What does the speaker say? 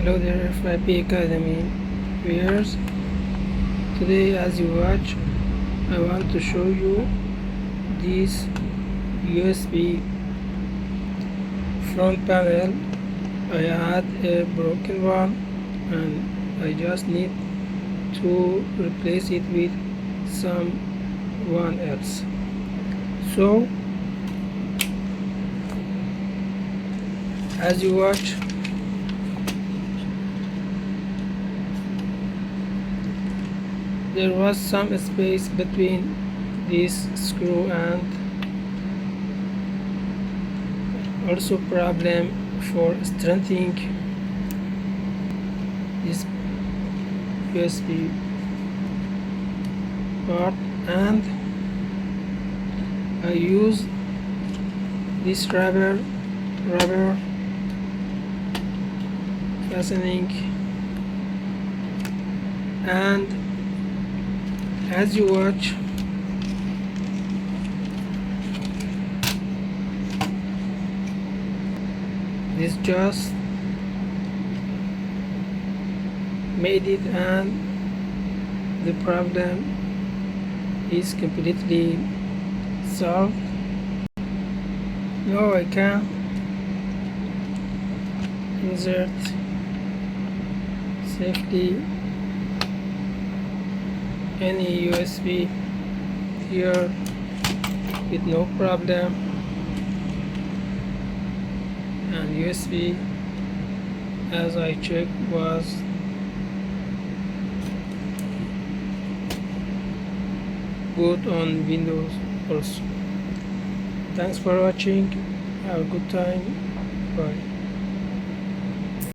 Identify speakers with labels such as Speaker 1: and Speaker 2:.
Speaker 1: Hello there, FYP-academy viewers. Today, as you watch, I want to show you this USB front panel. I had a broken one and I just need to replace it with someone else. So, as you watch, there was some space between this screw and also problem for strengthening this USB part, and I use this rubber fastening, and as you watch, this just made it, and the problem is completely solved. Now I can insert safely any USB here with no problem, and USB, as I checked, was good on Windows also. Thanks for watching. Have a good time. Bye.